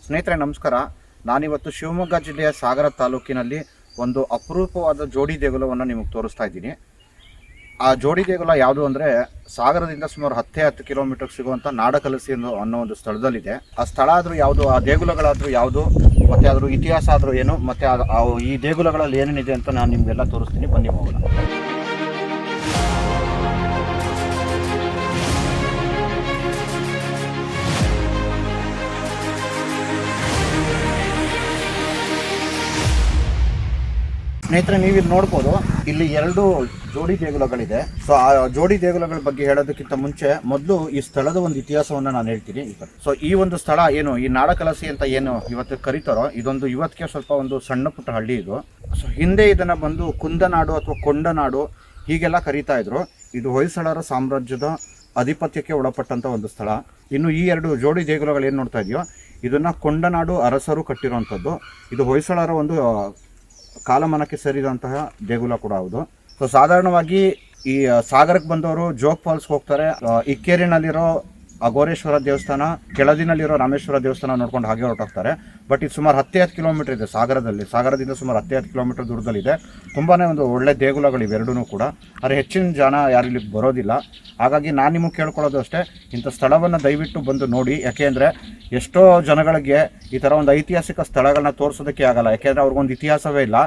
ಸ್ನೇಹಿತರೆ ನಮಸ್ಕಾರ. ನಾನಿವತ್ತು ಶಿವಮೊಗ್ಗ ಜಿಲ್ಲೆಯ ಸಾಗರ ತಾಲೂಕಿನಲ್ಲಿ ಒಂದು ಅಪರೂಪವಾದ ಜೋಡಿ ದೇಗುಲವನ್ನು ನಿಮಗೆ ತೋರಿಸ್ತಾ ಇದ್ದೀನಿ. ಆ ಜೋಡಿ ದೇಗುಲ ಯಾವುದು ಅಂದರೆ ಸಾಗರದಿಂದ ಸುಮಾರು 10 ಕಿಲೋಮೀಟರ್ ಸಿಗುವಂಥ ನಾಡಕಲಸಿ ಅನ್ನೋ ಒಂದು ಸ್ಥಳದಲ್ಲಿದೆ. ಆ ಸ್ಥಳ ಆದರೂ ಯಾವುದು, ಆ ದೇಗುಲಗಳಾದರೂ ಯಾವುದು, ಮತ್ತು ಅದರ ಇತಿಹಾಸ ಆದರೂ ಏನು, ಮತ್ತು ಈ ದೇಗುಲಗಳಲ್ಲಿ ಏನೇನಿದೆ ಅಂತ ನಾನು ನಿಮಗೆಲ್ಲ ತೋರಿಸ್ತೀನಿ. ಬನ್ನಿ ಹೋಗೋಣ. ಸ್ನೇಹಿತರೆ, ನೀವಿಲ್ಲಿ ನೋಡ್ಬೋದು, ಇಲ್ಲಿ 2 ಜೋಡಿ ದೇಗುಲಗಳಿದೆ. ಸೊ ಆ ಜೋಡಿ ದೇಗುಲಗಳ ಬಗ್ಗೆ ಹೇಳೋದಕ್ಕಿಂತ ಮುಂಚೆ ಮೊದಲು ಈ ಸ್ಥಳದ ಒಂದು ಇತಿಹಾಸವನ್ನು ನಾನು ಹೇಳ್ತೀನಿ. ಸೊ ಈ ಒಂದು ಸ್ಥಳ ಏನು, ಈ ನಾಡಕಲಸಿ ಅಂತ ಏನು ಇವತ್ತು ಕರೀತಾರೋ, ಇದೊಂದು ಇವತ್ತಿಗೆ ಸ್ವಲ್ಪ ಒಂದು ಸಣ್ಣ ಪುಟ್ಟ ಹಳ್ಳಿ ಇದು. ಸೊ ಹಿಂದೆ ಇದನ್ನು ಬಂದು ಕುಂದನಾಡು ಅಥವಾ ಕೊಂಡನಾಡು ಹೀಗೆಲ್ಲ ಕರೀತಾ ಇದ್ರು. ಇದು ಹೊಯ್ಸಳರ ಸಾಮ್ರಾಜ್ಯದ ಅಧಿಪತ್ಯಕ್ಕೆ ಒಳಪಟ್ಟಂಥ ಒಂದು ಸ್ಥಳ. ಇನ್ನು ಈ 2 ಜೋಡಿ ದೇಗುಲಗಳು ಏನು ನೋಡ್ತಾ ಇದೆಯೋ, ಇದನ್ನು ಕೊಂಡನಾಡು ಅರಸರು ಕಟ್ಟಿರುವಂಥದ್ದು. ಇದು ಹೊಯ್ಸಳರ ಒಂದು ಕಾಲಮಾನಕ್ಕೆ ಸೇರಿದಂತಹ ದೇಗುಲ ಕೂಡ ಹೌದು. ಸೊ ಸಾಧಾರಣವಾಗಿ ಈ ಸಾಗರಕ್ಕೆ ಬಂದವರು ಜೋಗ್ ಫಾಲ್ಸ್ಗೆ ಹೋಗ್ತಾರೆ. ಇಕ್ಕೇರಿನಲ್ಲಿರೋ ಅಘೋರೇಶ್ವರ ದೇವಸ್ಥಾನ, ಕೆಳದಿನಲ್ಲಿರೋ ರಾಮೇಶ್ವರ ದೇವಸ್ಥಾನ ನೋಡ್ಕೊಂಡು ಹಾಗೆ ಹೊರಟೋಗ್ತಾರೆ. ಬಟ್ ಇದು ಸುಮಾರು 10 ಕಿಲೋಮೀಟರ್ ಇದೆ ಸಾಗರದಿಂದ ಸುಮಾರು 10 ಕಿಲೋಮೀಟರ್ ದೂರದಲ್ಲಿದೆ. ತುಂಬಾ ಒಂದು ಒಳ್ಳೆ ದೇಗುಲಗಳಿವೆ ಎರಡೂ ಕೂಡ. ಆದರೆ ಹೆಚ್ಚಿನ ಜನ ಯಾರು ಇಲ್ಲಿಗೆ ಬರೋದಿಲ್ಲ. ಹಾಗಾಗಿ ನಾನು ನಿಮಗೆ ಕೇಳ್ಕೊಳ್ಳೋದು ಅಷ್ಟೇ, ಇಂಥ ಸ್ಥಳವನ್ನು ದಯವಿಟ್ಟು ಬಂದು ನೋಡಿ. ಯಾಕೆಂದರೆ ಎಷ್ಟೋ ಜನಗಳಿಗೆ ಈ ಥರ ಒಂದು ಐತಿಹಾಸಿಕ ಸ್ಥಳಗಳನ್ನ ತೋರಿಸೋದಕ್ಕೆ ಆಗಲ್ಲ. ಯಾಕೆಂದರೆ ಅವ್ರಿಗೊಂದು ಇತಿಹಾಸವೇ ಇಲ್ಲ.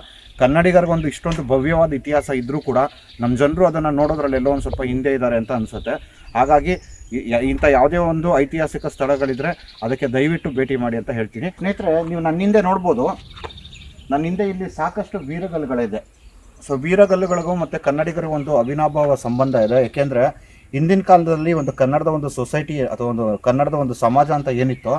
ಕನ್ನಡಿಗರಿಗೊಂದು ಇಷ್ಟೊಂದು ಭವ್ಯವಾದ ಇತಿಹಾಸ ಇದ್ದರೂ ಕೂಡ ನಮ್ಮ ಜನರು ಅದನ್ನು ನೋಡೋದ್ರಲ್ಲಿ ಎಲ್ಲೋ ಒಂದು ಸ್ವಲ್ಪ ಹಿಂದೆ ಇದ್ದಾರೆ ಅಂತ ಅನಿಸುತ್ತೆ. ಹಾಗಾಗಿ ಇಂಥ ಯಾವುದೇ ಒಂದು ಐತಿಹಾಸಿಕ ಸ್ಥಳಗಳಿದ್ರೆ ಅದಕ್ಕೆ ದಯವಿಟ್ಟು ಭೇಟಿ ಮಾಡಿ ಅಂತ ಹೇಳ್ತೀನಿ. ಸ್ನೇಹಿತರೆ, ನೀವು ನನ್ನ ಹಿಂದೆ ನೋಡ್ಬೋದು, ನನ್ನ ಹಿಂದೆ ಇಲ್ಲಿ ಸಾಕಷ್ಟು ವೀರಗಲ್ಲುಗಳಿದೆ. ಸೊ ವೀರಗಲ್ಲುಗಳಿಗೂ ಮತ್ತು ಕನ್ನಡಿಗರಿಗೂ ಒಂದು ಅವಿನಾಭಾವ ಸಂಬಂಧ ಇದೆ. ಏಕೆಂದರೆ ಹಿಂದಿನ ಕಾಲದಲ್ಲಿ ಒಂದು ಕನ್ನಡದ ಒಂದು ಸೊಸೈಟಿ ಅಥವಾ ಒಂದು ಕನ್ನಡದ ಒಂದು ಸಮಾಜ ಅಂತ ಏನಿತ್ತೋ,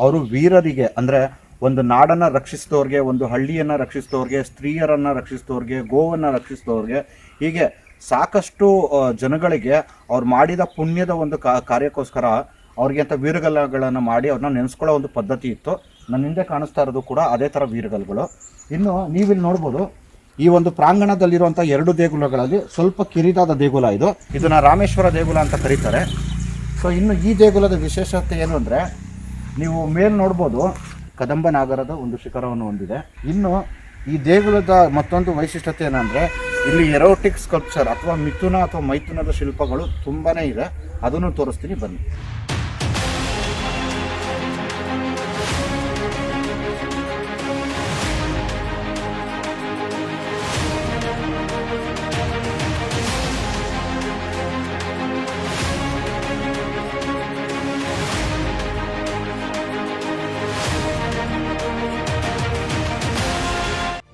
ಅವರು ವೀರರಿಗೆ ಅಂದರೆ ಒಂದು ನಾಡನ್ನು ರಕ್ಷಿಸಿದವ್ರಿಗೆ, ಒಂದು ಹಳ್ಳಿಯನ್ನು ರಕ್ಷಿಸಿದವ್ರಿಗೆ, ಸ್ತ್ರೀಯರನ್ನು ರಕ್ಷಿಸಿದವ್ರಿಗೆ, ಗೋವನ್ನು ರಕ್ಷಿಸಿದವ್ರಿಗೆ, ಹೀಗೆ ಸಾಕಷ್ಟು ಜನಗಳಿಗೆ ಅವ್ರು ಮಾಡಿದ ಪುಣ್ಯದ ಒಂದು ಕಾರ್ಯಕ್ಕೋಸ್ಕರ ಅವ್ರಿಗೆ ಅಂತ ವೀರಗಲ್ಲುಗಳನ್ನು ಮಾಡಿ ಅವ್ರನ್ನ ನೆನೆಸ್ಕೊಳ್ಳೋ ಒಂದು ಪದ್ಧತಿ ಇತ್ತು. ನನ್ನ ಹಿಂದೆ ಕಾಣಿಸ್ತಾ ಇರೋದು ಕೂಡ ಅದೇ ಥರ ವೀರಗಲ್ಲುಗಳು. ಇನ್ನು ನೀವಿಲ್ಲಿ ನೋಡ್ಬೋದು, ಈ ಒಂದು ಪ್ರಾಂಗಣದಲ್ಲಿರುವಂಥ 2 ದೇಗುಲಗಳಲ್ಲಿ ಸ್ವಲ್ಪ ಕಿರಿದಾದ ದೇಗುಲ ಇದು. ಇದನ್ನು ರಾಮೇಶ್ವರ ದೇಗುಲ ಅಂತ ಕರೀತಾರೆ. ಸೊ ಇನ್ನು ಈ ದೇಗುಲದ ವಿಶೇಷತೆ ಏನು ಅಂದರೆ, ನೀವು ಮೇಲೆ ನೋಡ್ಬೋದು, ಕದಂಬ ನಾಗರದ ಒಂದು ಶಿಖರವನ್ನು ಹೊಂದಿದೆ. ಇನ್ನು ಈ ದೇಗುಲದ ಮತ್ತೊಂದು ವೈಶಿಷ್ಟ್ಯತೆ ಏನಂದರೆ, ಇಲ್ಲಿ ಎರೋಟಿಕ್ ಸ್ಕಲ್ಪ್ಚರ್ ಅಥವಾ ಮಿಥುನ ಅಥವಾ ಮೈಥುನದ ಶಿಲ್ಪಗಳು ತುಂಬಾ ಇದೆ. ಅದನ್ನು ತೋರಿಸ್ತೀನಿ, ಬನ್ನಿ.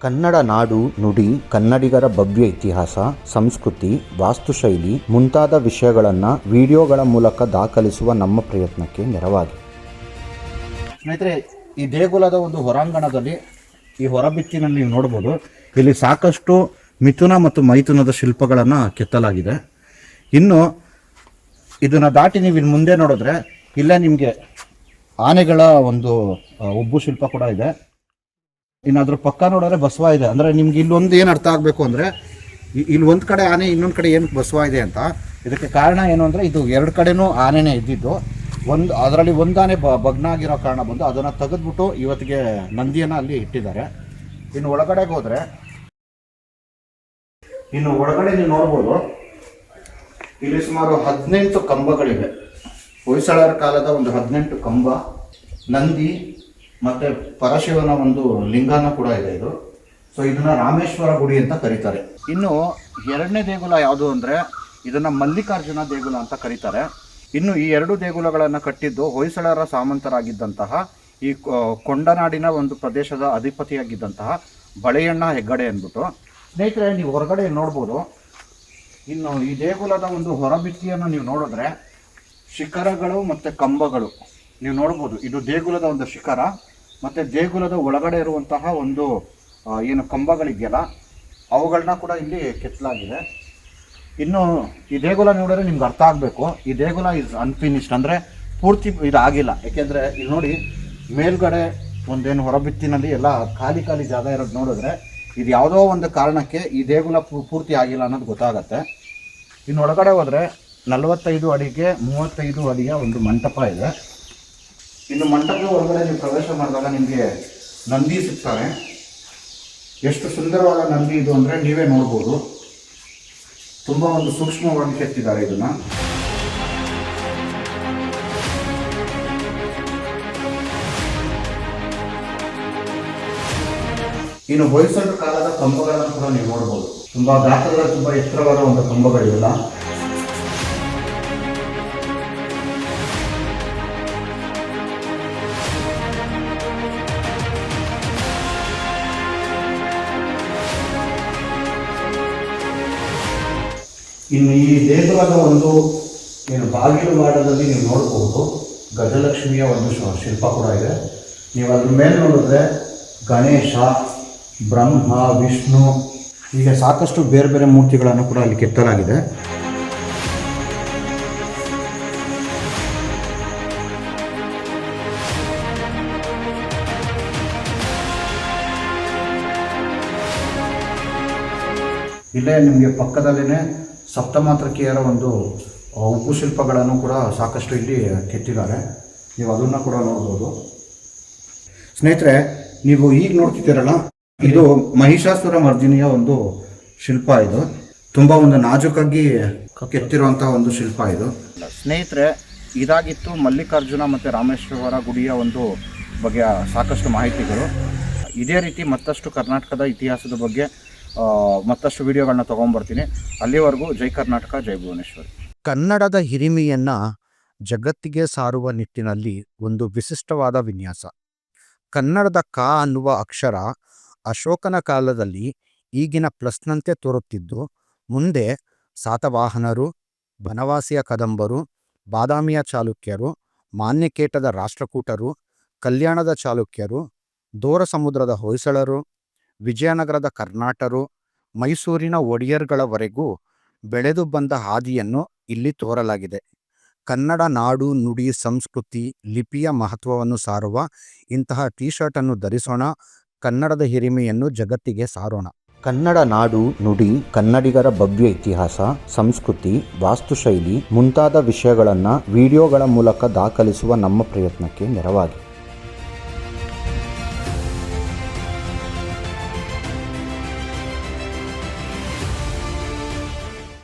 ಕನ್ನಡ ನಾಡು, ನುಡಿ, ಕನ್ನಡಿಗರ ಭವ್ಯ ಇತಿಹಾಸ, ಸಂಸ್ಕೃತಿ, ವಾಸ್ತುಶೈಲಿ ಮುಂತಾದ ವಿಷಯಗಳನ್ನು ವಿಡಿಯೋಗಳ ಮೂಲಕ ದಾಖಲಿಸುವ ನಮ್ಮ ಪ್ರಯತ್ನಕ್ಕೆ ನೆರವಾಗಿ. ಸ್ನೇಹಿತರೆ, ಈ ದೇಗುಲದ ಒಂದು ಹೊರಾಂಗಣದಲ್ಲಿ ಈ ಹೊರಬಿತ್ತಿನಲ್ಲಿ ನೀವು ನೋಡ್ಬೋದು, ಇಲ್ಲಿ ಸಾಕಷ್ಟು ಮಿಥುನ ಮತ್ತು ಮೈಥುನದ ಶಿಲ್ಪಗಳನ್ನು ಕೆತ್ತಲಾಗಿದೆ. ಇನ್ನು ಇದನ್ನು ದಾಟಿ ನೀವು ಇಲ್ಲಿ ಮುಂದೆ ನೋಡಿದ್ರೆ, ಇಲ್ಲೇ ನಿಮಗೆ ಆನೆಗಳ ಒಂದು ಉಬ್ಬು ಶಿಲ್ಪ ಕೂಡ ಇದೆ. ಇನ್ನು ಅದ್ರ ಪಕ್ಕ ನೋಡಿದ್ರೆ ಬಸವ ಇದೆ. ಅಂದರೆ ನಿಮ್ಗೆ ಇಲ್ಲೊಂದು ಏನು ಅರ್ಥ ಆಗಬೇಕು ಅಂದರೆ, ಇಲ್ಲಿ ಒಂದು ಕಡೆ ಆನೆ, ಇನ್ನೊಂದು ಕಡೆ ಏನು ಬಸವ ಇದೆ ಅಂತ. ಇದಕ್ಕೆ ಕಾರಣ ಏನು ಅಂದರೆ, ಇದು 2 ಕಡೆನೂ ಆನೆನೇ ಇದ್ದಿದ್ದು. ಅದರಲ್ಲಿ ಒಂದು ಆನೆ ಭಗ್ನ ಆಗಿರೋ ಕಾರಣ ಬಂದು ಅದನ್ನು ತೆಗೆದ್ಬಿಟ್ಟು ಇವತ್ತಿಗೆ ನಂದಿಯನ್ನು ಅಲ್ಲಿ ಇಟ್ಟಿದ್ದಾರೆ. ಇನ್ನು ಒಳಗಡೆಗೆ ಹೋದರೆ, ನೀವು ನೋಡ್ಬೋದು, ಇಲ್ಲಿ ಸುಮಾರು 18 ಕಂಬಗಳಿವೆ. ಹೊಯ್ಸಳರ ಕಾಲದ ಒಂದು 18 ಕಂಬ, ನಂದಿ ಮತ್ತು ಪರಶಿವನ ಒಂದು ಲಿಂಗನ ಕೂಡ ಇದೆ ಇದು. ಸೊ ಇದನ್ನು ರಾಮೇಶ್ವರ ಗುಡಿ ಅಂತ ಕರೀತಾರೆ. ಇನ್ನು 2ನೇ ದೇಗುಲ ಯಾವುದು ಅಂದರೆ, ಇದನ್ನು ಮಲ್ಲಿಕಾರ್ಜುನ ದೇಗುಲ ಅಂತ ಕರೀತಾರೆ. ಇನ್ನು ಈ 2 ದೇಗುಲಗಳನ್ನು ಕಟ್ಟಿದ್ದು ಹೊಯ್ಸಳರ ಸಾಮಂತರಾಗಿದ್ದಂತಹ ಈ ಕೊಂಡನಾಡಿನ ಒಂದು ಪ್ರದೇಶದ ಅಧಿಪತಿಯಾಗಿದ್ದಂತಹ ಬಳೆಯಣ್ಣ ಹೆಗ್ಗಡೆ ಅಂದ್ಬಿಟ್ಟು. ಸ್ನೇಹಿತರೆ, ನೀವು ಹೊರಗಡೆ ನೋಡ್ಬೋದು, ಇನ್ನು ಈ ದೇಗುಲದ ಒಂದು ಹೊರಭಿತ್ತಿಯನ್ನು ನೀವು ನೋಡಿದ್ರೆ ಶಿಖರಗಳು ಮತ್ತು ಕಂಬಗಳು ನೀವು ನೋಡ್ಬೋದು. ಇದು ದೇಗುಲದ ಒಂದು ಶಿಖರ ಮತ್ತು ದೇಗುಲದ ಒಳಗಡೆ ಇರುವಂತಹ ಒಂದು ಏನು ಕಂಬಗಳಿದೆಯಲ್ಲ, ಅವುಗಳನ್ನ ಕೂಡ ಇಲ್ಲಿ ಕೆತ್ತಲಾಗಿದೆ. ಇನ್ನು ಈ ದೇಗುಲ ನೋಡಿದ್ರೆ ನಿಮ್ಗೆ ಅರ್ಥ ಆಗಬೇಕು, ಈ ದೇಗುಲ ಇಸ್ ಅನ್ಫಿನಿಶ್ಡ್, ಅಂದರೆ ಪೂರ್ತಿ ಇದಾಗಿಲ್ಲ. ಯಾಕೆಂದರೆ ಇಲ್ಲಿ ನೋಡಿ, ಮೇಲ್ಗಡೆ ಒಂದೇನು ಹೊರಬಿತ್ತಿನಲ್ಲಿ ಎಲ್ಲ ಖಾಲಿ ಜಾಗ ಇರೋದು ನೋಡಿದ್ರೆ ಇದು ಯಾವುದೋ ಒಂದು ಕಾರಣಕ್ಕೆ ಈ ದೇಗುಲ ಪೂರ್ತಿ ಆಗಿಲ್ಲ ಅನ್ನೋದು ಗೊತ್ತಾಗತ್ತೆ. ಇನ್ನು ಒಳಗಡೆ ಹೋದರೆ 45 ಅಡಿಗೆ 35 ಅಡಿಯ ಒಂದು ಮಂಟಪ ಇದೆ. ಇನ್ನು ಮಂಟಪದ ಒಳಗಡೆ ನೀವು ಪ್ರವೇಶ ಮಾಡಿದಾಗ ನಿಮಗೆ ನಂದಿ ಸಿಗ್ತಾರೆ. ಎಷ್ಟು ಸುಂದರವಾದ ನಂದಿ ಇದು ಅಂದರೆ ನೀವೇ ನೋಡ್ಬೋದು. ತುಂಬ ಒಂದು ಸೂಕ್ಷ್ಮವಾಗಿ ಕೆತ್ತಿದ್ದಾರೆ ಇದನ್ನು. ಇನ್ನು ಹೊಯ್ಸಳ ಕಾಲದ ಕಂಬಗಳನ್ನು ಕೂಡ ನೀವು ನೋಡ್ಬೋದು. ತುಂಬ ಗಾತ್ರದ ತುಂಬ ಎತ್ತರವಾದ ಒಂದು ಕಂಬಗಳಿವೆಲ್ಲ. ಇನ್ನು ಈ ದೇಗುಲದ ಒಂದು ಏನು ಬಾಗಿಲು ವಾಡದಲ್ಲಿ ನೀವು ನೋಡ್ಬೋದು ಗಜಲಕ್ಷ್ಮಿಯ ಒಂದು ಶಿಲ್ಪ ಕೂಡ ಇದೆ. ನೀವು ಅದ್ರ ಮೇಲೆ ನೋಡಿದ್ರೆ ಗಣೇಶ, ಬ್ರಹ್ಮ, ವಿಷ್ಣು ಹೀಗೆ ಸಾಕಷ್ಟು ಬೇರೆ ಬೇರೆ ಮೂರ್ತಿಗಳನ್ನು ಕೂಡ ಅಲ್ಲಿ ಕೆತ್ತಲಾಗಿದೆ. ಇಲ್ಲೇ ನಿಮಗೆ ಪಕ್ಕದಲ್ಲೇ ಸಪ್ತಮಾತೃಕೆಯರ ಒಂದು ಉಪ್ಪು ಶಿಲ್ಪಗಳನ್ನು ಕೂಡ ಸಾಕಷ್ಟು ಇಲ್ಲಿ ಕೆತ್ತಿದ್ದಾರೆ. ನೀವು ಅದನ್ನು ಕೂಡ ನೋಡ್ಬೋದು. ಸ್ನೇಹಿತರೆ, ನೀವು ಈಗ ನೋಡ್ತಿದ್ದೀರಲ್ಲ, ಇದು ಮಹಿಷಾಸುರ ಮರ್ದಿನಿಯ ಒಂದು ಶಿಲ್ಪ. ಇದು ತುಂಬ ಒಂದು ನಾಜೂಕಾಗಿ ಕೆತ್ತಿರುವಂಥ ಒಂದು ಶಿಲ್ಪ ಇದು. ಸ್ನೇಹಿತರೆ, ಇದಾಗಿತ್ತು ಮಲ್ಲಿಕಾರ್ಜುನ ಮತ್ತು ರಾಮೇಶ್ವರ ಗುಡಿಯ ಒಂದು ಬಗೆಯ ಸಾಕಷ್ಟು ಮಾಹಿತಿಗಳು. ಇದೇ ರೀತಿ ಮತ್ತಷ್ಟು ಕರ್ನಾಟಕದ ಇತಿಹಾಸದ ಬಗ್ಗೆ ಮತ್ತಷ್ಟು ವಿಡಿಯೋಗಳನ್ನ ತೊಗೊಂಬರ್ತೀನಿ. ಅಲ್ಲಿವರೆಗೂ ಜೈ ಕರ್ನಾಟಕ, ಜೈ ಭುವನೇಶ್ವರಿ. ಕನ್ನಡದ ಹಿರಿಮೆಯನ್ನು ಜಗತ್ತಿಗೆ ಸಾರುವ ನಿಟ್ಟಿನಲ್ಲಿ ಒಂದು ವಿಶಿಷ್ಟವಾದ ವಿನ್ಯಾಸ. ಕನ್ನಡದ ಕ ಅನ್ನುವ ಅಕ್ಷರ ಅಶೋಕನ ಕಾಲದಲ್ಲಿ ಈಗಿನ ಪ್ಲಸ್ನಂತೆ ತೋರುತ್ತಿದ್ದು, ಮುಂದೆ ಸಾತವಾಹನರು, ಬನವಾಸಿಯ ಕದಂಬರು, ಬಾದಾಮಿಯ ಚಾಲುಕ್ಯರು, ಮಾನ್ಯಕೇಟದ ರಾಷ್ಟ್ರಕೂಟರು, ಕಲ್ಯಾಣದ ಚಾಲುಕ್ಯರು, ದೋರ ಸಮುದ್ರದ ಹೊಯ್ಸಳರು, ವಿಜಯನಗರದ ಕರ್ನಾಟರು, ಮೈಸೂರಿನ ಒಡೆಯರ್ಗಳವರೆಗೂ ಬೆಳೆದು ಬಂದ ಹಾದಿಯನ್ನು ಇಲ್ಲಿ ತೋರಲಾಗಿದೆ. ಕನ್ನಡ ನಾಡು, ನುಡಿ, ಸಂಸ್ಕೃತಿ, ಲಿಪಿಯ ಮಹತ್ವವನ್ನು ಸಾರುವ ಇಂತಹ ಟೀ ಶರ್ಟನ್ನು ಧರಿಸೋಣ. ಕನ್ನಡದ ಹಿರಿಮೆಯನ್ನು ಜಗತ್ತಿಗೆ ಸಾರೋಣ. ಕನ್ನಡ ನಾಡು, ನುಡಿ, ಕನ್ನಡಿಗರ ಭವ್ಯ ಇತಿಹಾಸ, ಸಂಸ್ಕೃತಿ, ವಾಸ್ತುಶೈಲಿ ಮುಂತಾದ ವಿಷಯಗಳನ್ನು ವಿಡಿಯೋಗಳ ಮೂಲಕ ದಾಖಲಿಸುವ ನಮ್ಮ ಪ್ರಯತ್ನಕ್ಕೆ ನೆರವಾಗಿ